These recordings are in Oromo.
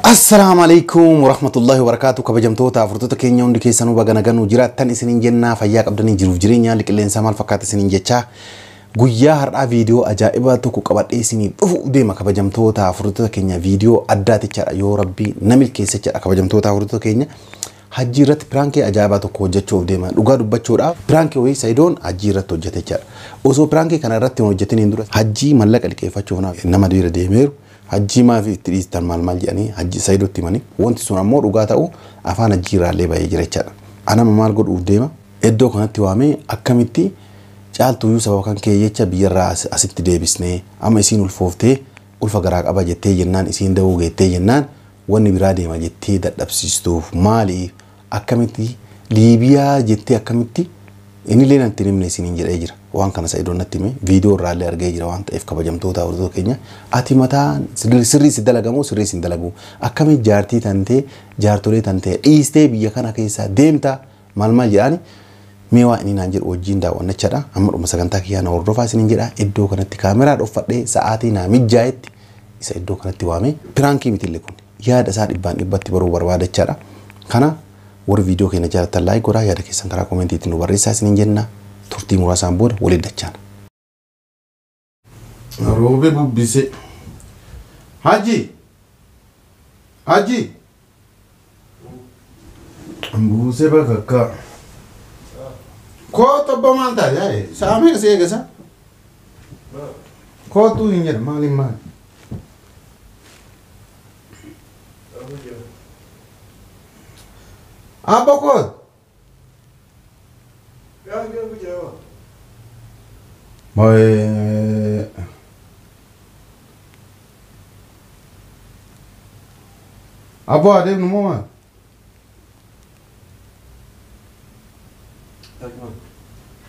السلام عليكم ورحمة الله وبركاته. كبجمتوتا فرتوتا كينيا وندي كيسانو باغانغانو جراتان اسنين جنة فياك أبداني جروف جرينيا لك اللي انسامال فكات اسنين جتشا guyyaa har'aa viidiyoo ajaa'ibaa tokko qabadhee isinii dhufu deema kabajamtoota furtota keenya viidiyoo addaatichaadha yoo rabbii namil keessachadha kabajamtoota furtota keenya hajjii irratti piraankii ajaa'ibaa tokko hojjechuuf deema dhugaa dubbachuudhaaf piraankii wayii Saidoon hajjii irratti hojjetechaadha osoo piraankii kana irratti hojjetaniin dura hajjii mallaqa liqeeffachuuf nama dhiira deemeeru hajjii maafi itti dhiistan maal jedhanii hajjii Saidootti himanii wanti sun ammoo dhugaa ta'u afaan hajjii irraallee bahee jirachaadha ana maal godhuuf deema iddoo kanatti waamee akkamitti caaltuu yu sababa kan keeyyecha biyyarraa asitti deebisnee amma isiin ulfooftee ulfa garaa qaba jettee jennaan isiin da'uu geettee jennaan wanni biraa deema jettee dadhabsiistuuf maali akkamitti Liibiyaa jettee akkamitti inni leenan tinimne isiniin jedhee jira waan kana Saidoon natti hime viidiyoo irraallee argee jira waan ta'eef kabajamtoota hordoftoota keenya ati mataan sirrii si dalagamoo sirrii si dalagu akkamitti jaartii tantee jaartolee tantee dhiistee biyya kana keessa deemta maal jedhani meewaa inni naan jedhu wajjin daawwannachaadha amma dhuma sagantaa kiyyaana hordofaa isiniin jedha iddoo kanatti kaameraa dhoffadhee sa'aatii naa mijjaayetti isa iddoo kanatti waamee piraankii mitillee kun yaada isaa dhibbatti baruu barbaadachaadha kana warri viidiyoo keenya jaalatan laayik godhaa yaada keessan karaa koomentiitiin nu barreessaa isiniin jenna turtii muraasaan booda waliin dachaana. Roobe bubbise Haji Ambuse bakakka Kau tak bermantai ya? Sama ke saya ke sa? Kau tu ingat malim mal. Apa kau? Ya, jawab. Baik. Apa ada nomor?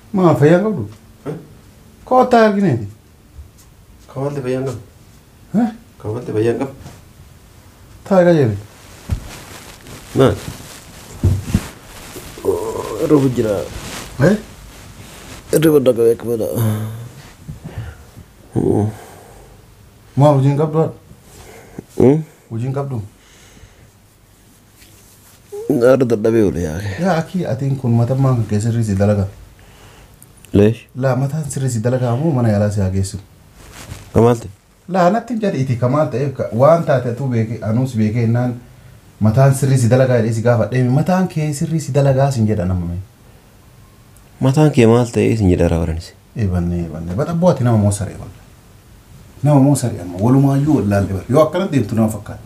Maaf ya kau tu? Kau tak gini? Kau nanti bayang kau? Hah? Kau nanti bayang kau? Tak aja ni. Mana? Ruh jera. Ruh dah kau ekmana? Mau ujung kap tu? Ujung kap tu? Ada tak dah boleh ya? Ya aki, ating kun mata mang keser isi dalaga. ليش؟ لا ما تنسري سيد لك مو من يلاس يا جيسو كمالتي؟ لا أنا تنجد إتي كمال تأيك وأنت تتو بيك أنوس بيك إنن ما تنسري سيد لك إيش قافة إيه ما تنك سري سيد لك سنجد أنا ممي ما تنك مالتي إيه سنجد أراورنسي إيه بني بتأبواتي نما موسري والله نما موسري أما ولو ما يو لا اللي يو أكرت ديم تنا فكات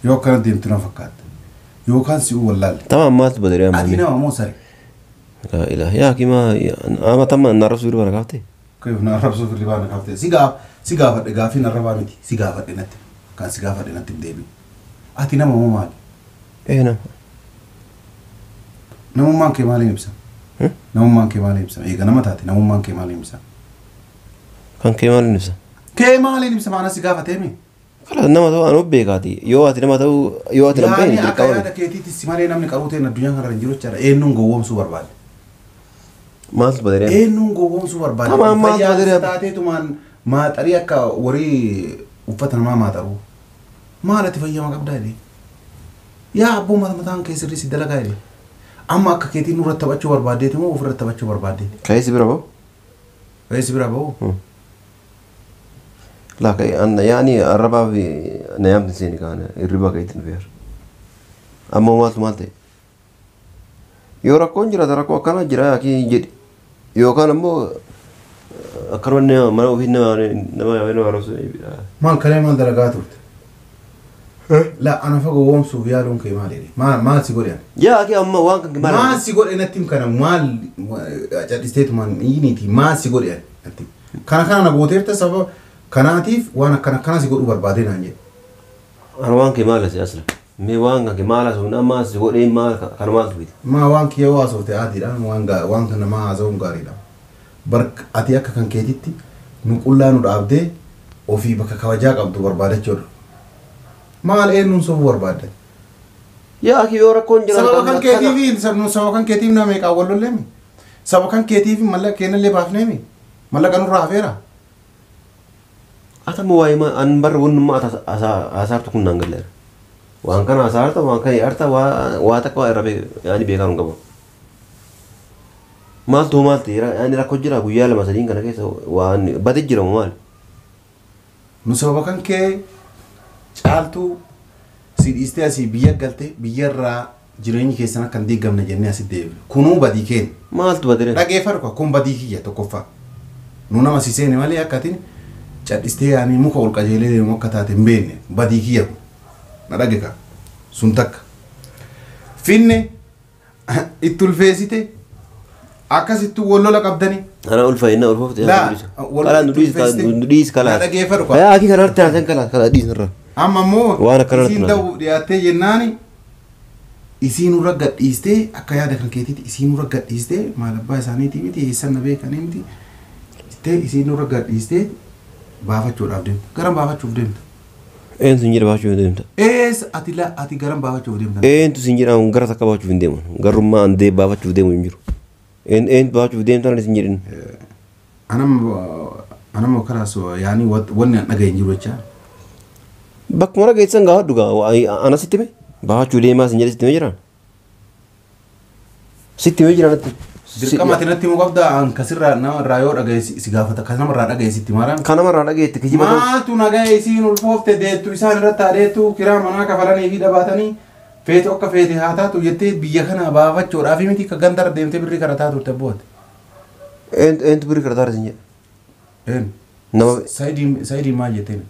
يو أكرت ديم تنا فكات يو كان سيو والله تمام مالت بدري أما أدي نما موسري لا إله يا كيما أما تمام نعرف سوري بنا كافتي كيف نعرف سوري بنا كافتي سيجا فدي نعرفها متي سيجا فدي نتي كان سيجا فدي نتي بديبي أتينا مو مال إيه نعم نمو مان كمالي يبسا نمو مان كمالي يبسا إيه كنا ما تاتي نمو مان كمالي يبسا كان كمالي نفسه كمالي يبسا معنا سيجا فتيمي خلاص نما تو أنا بيكاتي يو أتي نما تو يو أتي نما بيني يعني أكيد كيتي تسمعني نامني كاروتين الدنيا هنرجعوا ترى إيه نونغو وام سوبر بال مالت بدري إيه نونغو وام سوبر بال تمام مالت بدري تاتي تومان ما تريك وري وفتنا ما ترو ما لا تفيا ما قبل دايري يا أبو ما تان كيس ريسي دلك دايري أما كيتي نور تبعشوا بربادي تمو وفر تبعشوا بربادي كيس برابو كيس برابو لا كي أنا يعني الربا في نيام تنسيني كان الربا كيتن فير أما مالتي يورا كونجرا ترى كو كان جرا كي جد يو كان مو أكرمنا ما هو فينا نما يبينه رسول ما الكلام هذا لقاته لا أنا فوق وام سوفيا لون كي مالي ما سيقول يعني يا أكيد أما وان كان ما سيقول إن التيم كان مال جد استيت مان ينيتي ما سيقول يعني التيم كان أنا بوتير تسبب كناتيف وانا كان سيقول بربادين عنجي أنا وان كي مال أصلا مي وان كان كي مال أصلا ما سيقول إيه مال كان مال تبيت ما وان كي واسو تأدي لان وان كان ما أزوم قاري لام برك أتياك كان كيتيتي نقول لا نرابده وفي بك كواجاك أبدو بربادة جور مال إيه ننصف بربادة يا أكيد يورا كونجرا سبب كان كيتيفين سبب كان كيتيف نامك أولو لمي سبب كان كيتيف ملا كينا اللي بافني مي ملا كانوا رافيرا أتا مواي ما أنبر ون ما أتا أسار تكون نانجلر waan kana asaarta waan kana yaarta waa takka waa irra yaani beekaa hin qabu maaltu maalti yaani rakkoo jira guyyaa lama sadiin kana keessa waan bade jira maal nu sababa kan kee caaltuu si dhiistee asii biyya galte biyyarraa jireenyi keessan akka hin diigamne jennee asi deebiin kunuu badii keen maaltu badire dhageeffadhu kun badii kiyya tokkoffaa nu nama si seene malee akkatiin cadhistee yaanii muka ol qajeelee deemu akka taate hin beekne badii kiyya kun na dhageka sun takka finne itti ulfeessite akkasittuu wallola qabdanii ana ulfaa'inna ulfoofte kalaa nu dhiis kalaa dhageeffadhu yaa akii kana irratti haasan kalaa dhiisarra amma immoo waan akkana isiin ta'uu dhiyaattee jennaani isiin urra gadhiistee akka yaada kan keetiitti isiin urra gadhiistee maal abbaa isaaniitii miti eessan na beekanii miti jettee isiin urra gadhiistee baafachuudhaaf deemta garan baafachuuf deemta. Eentu sin jedha baafachuuf deemta. Ati garan baafachuuf deemta. Eentu sin jedha gara takka baafachuuf hin deemu garummaa andee baafachuuf deemu hin jiru. Eentu baafachuuf deemta ani sin jedhin. Anama karaas yaani wanni an dhagahin jiru jecha. Bakkuma dhageessan gaafa dhugaa ana sitti mee baafachuu deemaa sin jedhe sitti mee jiraan. Sitti mee jiraan atti. Dirqama ati natti muqabda an kasirraa namarraa yoo dhagaye si gaafata kan namarraa dhagaye sitti maaraan. Kan namarraa dhagayetti kijiba. Maaltu nagaye isiin ulfoofte deettu isaan irratti adeettu kiraa manaa kafalanii fi dhabaatanii feete akka feete haa taatu jettee biyya kana baafachuudhaaf miti ka gandara deemtee birrii karataa turte boote. Eentu birrii karataa sin jedhe. Nama Saayidii maal jetteen?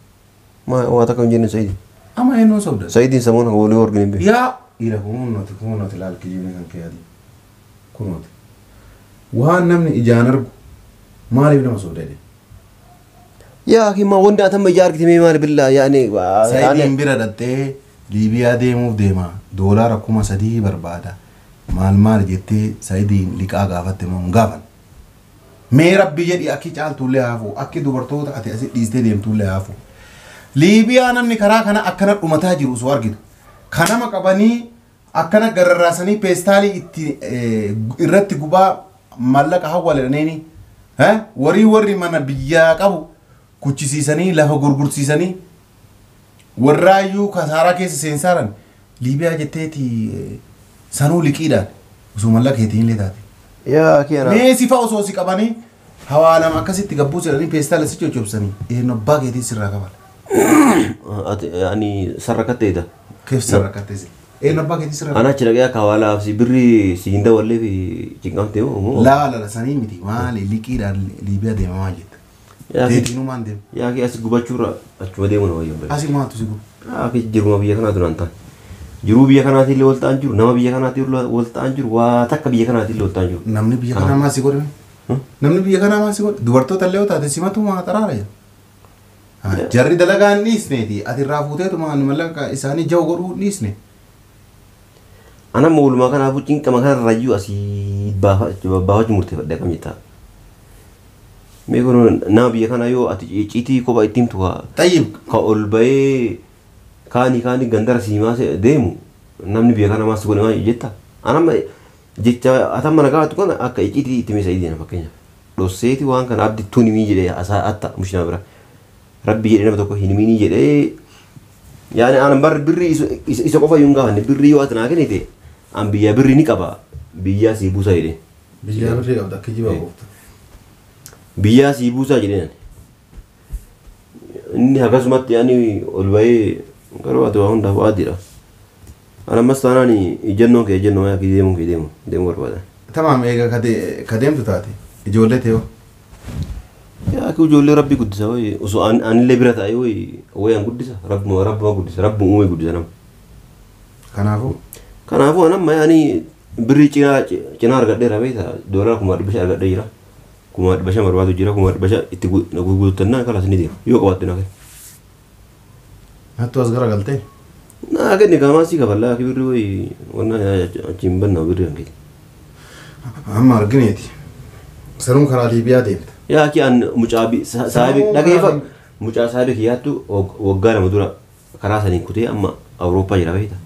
waa takka hin jenne Saayidii. Amma eenyuun sobda? Saayidiin samuun walii horgin hin beeku. Yaa dhiira kunuunnoti laal kijibne kan kee adii kunuuti. Waan namni ijaan argu maaliif nama sobdede? Yaa akima wanda atamma ijaa argite mee maali billaa yaani. Saayidiin bira dhattee Liibiyaa deemuuf deema doolaara 3,000 barbaada maal jettee Saayidiin liqaa gaafatte moo hin gaafan? Mee rabbi jedhi akki caaltuullee haafu akki dubartoota ati asi dhiistee deemtuullee haafu. Liibiyaa namni karaa kana akkana dhumataa jiru osoo argitu. Kanama qabanii akkana gararraasanii peestaalii itti irratti gubaa mallaqa hawwaladhaneeni. Warri mana biyyaa qabu kuchisiisanii lafa gurgursiisanii warraayyuu kasaaraa keessa seensaaran Liibiyaa jetteeti sanuu liqiidhaan osoo mallaqa keetiin illee taate. Yaa kiyana. Mee sifa osoo si qabanii hawaalama akkasitti gabbuu jedhanii peestaala si coccobsanii eenyu abbaa keetii sirraa qabala. Ani sarrakatteedha. Keef sarrakatteesi. Eenyu abbaa keetii sirraa qabala. Ana achi dhaqee akka hawaalaaf si birrii si hin dawallee fi cinqamtee moo. Laala sanii miti maali liqiidhaan Liibiyaa deemamaa jetta. Deetinuu maan deemu. Yaa kee asi gubachuurra achuma deemu na wayyoon bari. Asi maatu si gubu. Yaa kee jiruma biyya kanaatu naan ta'an. Jiruu biyya kanaatiin illee wal ta'an jiru nama biyya kanaatiin wal ta'an jiru waa takka biyya kanaatiin illee wal ta'an jiru. Namni biyya kanaa maal si godhe? Namni biyya kanaa maal si godhe? Dubartoota illee yoo taate simatu maa xaraara jedha. Jarri dalagaa hin dhiisneeti ati irraa fuuteetuma mallaqa isaanii jahu godhuu dhiisne. Ana moolumaa kanaafuu cinqama kanarrayyuu asii baafachuu murteeffadhe akkam jettaa. Mee kun nama biyya kanaa yoo ati icciitii kophaa ittiin tuqa. Tayyib. Ka ol bahee kaanii gandara siimaa deemu namni biyya kana maas godhe maa jetta. Anamma jecha atamma nagaatu kana akka icciitii itti mee Saayidii fakkeenyaaf. Dhosseeti waan kana abdittuun himii jedhee asaa atta mushinaa bira. Rabbi jedhee nama tokko hin himinii jedhee yaani aanan barri birrii isa qofa yoo hin gaafanne birrii yoo ati naa kennite an biyya birrii ni qaba biyyaa sii buusaa jedhee. Biyyaa birrii qabda akka jibaa qoofta. Biyyaa sii buusaa jedheen. Inni akkasumatti yaani ol bahee garuu ati waa hundaaf waaddiidha. Anammas taanaan ijannoon kee ijannoo yaa deemu barbaada. Tamaam eega ka deemtu taate ijoollee ta'e hoo. Yaa akka ijoollee rabbi guddisa wayi osoo anillee bira taa'e wayi an guddisa rabbuma guddisa rabbu uume guddisa nama. Kanaafuu anamma yaani birrii cinaa argadheera beekta doolaara 500 argadhee jira. 500 barbaadu jira 500 itti guuttannaa kalas ni deema yoo qabaatte naa kenna. Hattu as gara galtee. Naa kenni gaamaasii kafallaa akka birrii wayi wanna achiin bannaa birrii kan keeti. Amma argineeti. Saruun karaa Liibiyaa deemta. Yaa ki an mucaa saahibi dhageeffa mucaa saahibi kiyyaattu waggaa lama dura karaa saniin kutee amma Awurooppaa jira beekta.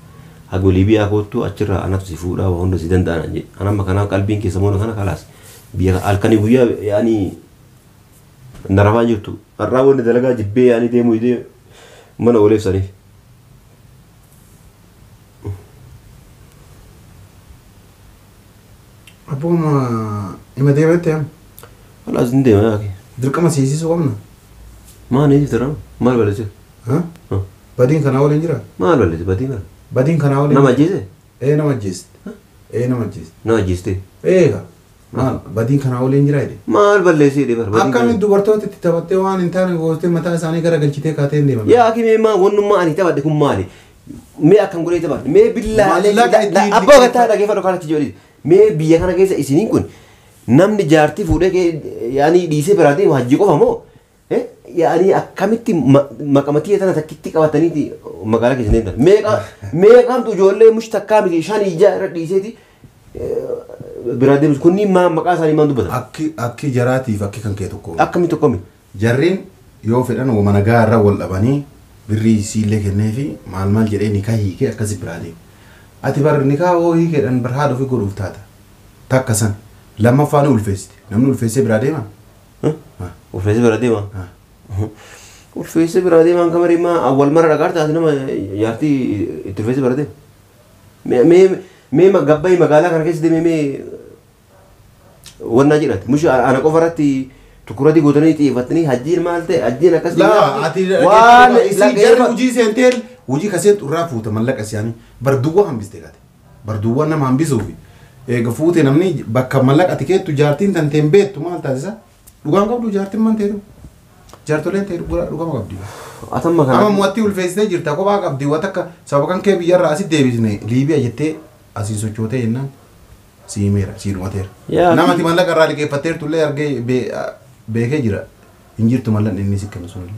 Hago Liibiyaa koottu achirraa anatu si fuudhaa waa hunda si danda'an jedhe. Anamma kanaaf qalbiin keessa moona kana kalaas. Biyya halkanii guyyaa yaani narafaa jirtu. Har'aa wanni dalagaa jibbee yaani deemuu idee mana ooleef saniif. أبوما إما ديمت يا خلاص ندي ما أكيد درك ما سيسي سوامنا ما نيجي ترى ما البلد ها بعدين كان أول إنجرا ما البلد بعدين كان أول نما جيزة إيه نما جيست إيه نما جيست نما جيستي إيه ما بعدين كان أول إنجرا دي ما البلد سيدي بر أكمل دوبرتو تتبتة وان إنتان غوستي متى ساني كرا قلتي كاتين دي يا أكيد ما ونما أني تبى دكم مالي مي أكمل قولي تبى مي بالله لا أبغى قتها كيف أروح على تجوري مي بيا كنا كيس إسنين كون نم نجارتي فوده كي يعني ديسه برادي وهجيكو فهمو يعني أكملتي مكامتي أنا تكتي كواتني دي مقالة كيسنين مي كم تجولة مش تكامل شان يجار ديسه دي برادي مش كوني ما مقاساني ما ندبته أكي جراتي فكي كان كيتو كوم أكمل تكمل جرين يوفر أنا ومن جار ولا أباني بريسي لك النفي مع المال جرين نكاهي كي أكذب برادي أتبار نكاه هو هي كأن برهاد في غرف تاتا تاكسن لما فانو الفيست نمنو الفيست برادي ما الفيست برادي ما الفيست برادي ما كمري ما أول مرة رجعت هذا ما يارتي الفيست برادي مي ما قبّي مقالة كان كيس دي مي والناجرات مش أنا كفرتي تكرادي قدرني تيفتني هجين مالته هجين أكسر لا وان لا جرب وجي سنتير وجي كسيت رافو تملك أسياني بردوه هم بيستيقظ بردوه نام هم بيسوي قفوت نمني بكملك أتيكت تجارتين تنتين بيت تمال تازا لقام قبل تجارتين من تيرو جارتولين تيرو لقام قبل أتم كان أما مواتي والفيس نجير تاكو باق قبل واتك سبكان كي بيجر راسي ديبيزني ليبيا جتة أسيسو شوته إننا سيميرا سيرواتير نما تملك الرالي كي فتير تولي أرجع بيكي جرا إنجير تملك إني سكنا سوني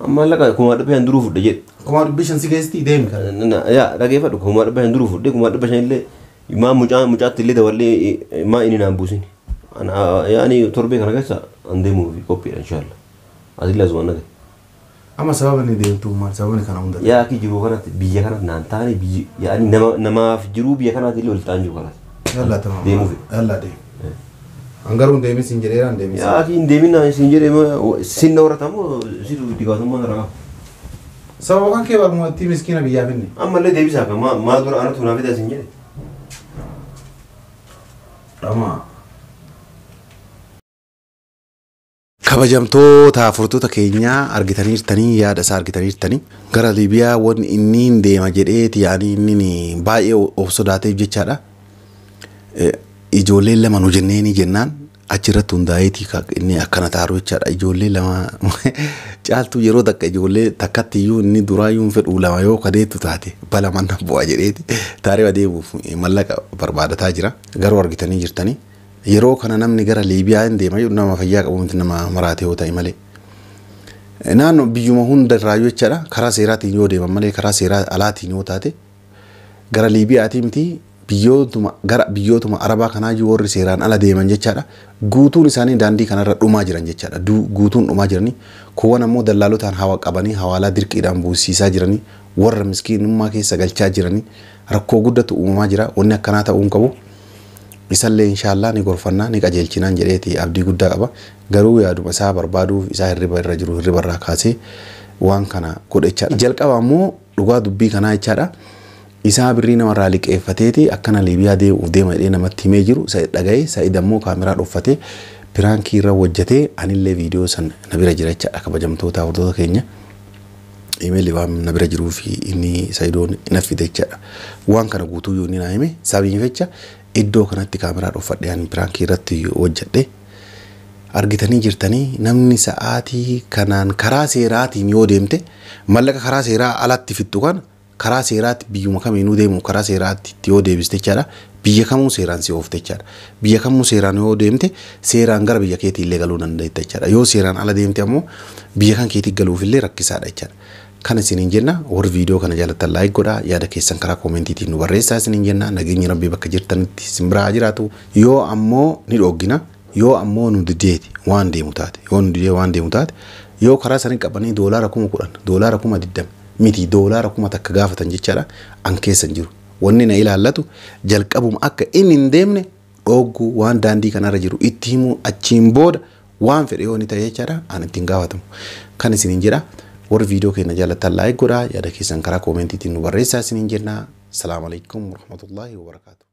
أما لك كومار بيان دروف دجيت كومار بيشان سيكستي ديم كان يا رجع فدو كومار بيان دروف دج كومار بيشان اللي ما مجا تلي دولي ما إني نامبوسين أنا يعني تربي كنا كذا عندي موفي كوبي إن شاء الله هذه لازم أنا كده أما سببني ديم تومار سببني كنا عندنا يا كي جرو كنا بيجي كنا نانتاني بيجي يعني نما في جرو بيجي كنا تلي ولتان جو خلاص يلا تمام ديم موفي يلا ديم أنغارون ديمي سينجريران ديمي يا كي ديمي نا سينجري ما سينورا تامو سيرو ديكاتو ما نرا سببان كي بالموتي مسكينة بيجابني أما اللي ديمي ساكا ما دور أنا تونا بيدا سينجري أما kabajamtoota furtuuta keenya argitaniirtanii yaada isaa argitaniirtanii gara Liibiyaa waan inni deema jedheeti yaani inni baay'ee of sodaateef jechaadha. Ijoolleen lama nu jenneeni jennaan achirratti hundaa'eeti inni akkana taaroo jechaadha. Ijoollee lama caaltuu yeroo takka ijoollee takkatti iyyuu inni duraayyuu hin fedhu lama yoo kadeetu taate bala manna bu'aa jedheeti taaree adeemuuf mallaqa barbaadataa jira. Garuu argitanii jirtanii. Yeroo kana namni gara Liibiyaa hin deema nama fayyaa qabu miti nama maraatee yoo ta'e malee. Naannoo biyyuma hunda irraayyuu jechaadha karaa seeraatiin yoo deeman malee karaa seeraa alaatiin yoo taate gara Liibiyaatii miti gara biyyootuma Arabaa kanaayyuu warri seeraan ala deeman jechaadha. Guutuun isaanii daandii kanarra dhumaa jiran jechaadha. Guutuun dhumaa jiranii kuwwan ammoo dallaalotaan hawa qabanii hawaalaa dirqiidhaan buusiisaa jiranii warra miskiinummaa keessa galchaa jiranii rakkoo guddatu uumamaa jira wanni akkanaa ta'uu hin qabu. Isallee inshallah ni gorfannaa ni qajeelchinaan jedheeti abdii guddaa qaba. Garuu yaaduma isaa barbaaduuf isaa hirriba irra jiru hirriba irraa kaasee waan kana godhechaadha. Jalqaba ammoo dhugaa dubbii kanaa jechaadha. Isaa birrii namarraa liqeeffateeti akkana Liibiyaa deemuuf deema jedhee namatti himee jiru isa dhaga'ee Sa'id ammoo kaameraa dhoffatee piraankii irra hojjetee anillee viidiyoo san na bira jira jechaadha. Kabajamtoota hordoftoota keenya imeelii waan na bira jiruu fi inni Sa'idoon naffide jechaadha. Waan kana guutuu yoo inni naa hime sababiin fecha iddoo kanatti kaameraa dhofadhe ani piraankii irratti hojjedhe argitanii jirtanii namni sa'aatii kanaan karaa seeraatiin yoo deemte mallaqa karaa seeraa alatti fixu kana karaa seeraatti biyyuma kamiinuu deemu karaa seeraatti yoo deebiste jechaadha biyya kamuu seeraan si oofte jechaadha biyya kamuu seeraan yoo deemte seeraan gara biyya keetii illee galuu dandeetta jechaadha yoo seeraan ala deemte ammoo biyya kan keetii galuuf illee rakkisaadha jechaadha. Kan isiniin jenna warri viidiyoo kana jaalattan laayik godhaa yaada keessan karaa koomentiitiin nu barreessaa isiniin jenna nageenyi rabbii bakka jirtanitti isin biraa jiraatu yoo ammoo ni dhoggina yoo ammoo nu dideeti waan deemu taate yoo nu didee waan deemu taate yoo karaa isaanii qabanii doolaara 10,000 doolaara 20 miti doolaara 1000 takka gaafatan jechaadha an keessan jiru wanni na ilaallatu jalqabuma akka inni hin deemne dhoggu waan daandii kanarra jiru itti himu achiin booda waan fedhe yoo ni ta'e jechaadha an ittiin gaafatamu kan isiniin jedha. Warri viidiyoo keenya jaalattan laayik godhaa yaada keessan karaa koomentiitiin nu barreessaa isiniin jenna. Salaamu alaikum warahmatullahi wabarakatuh.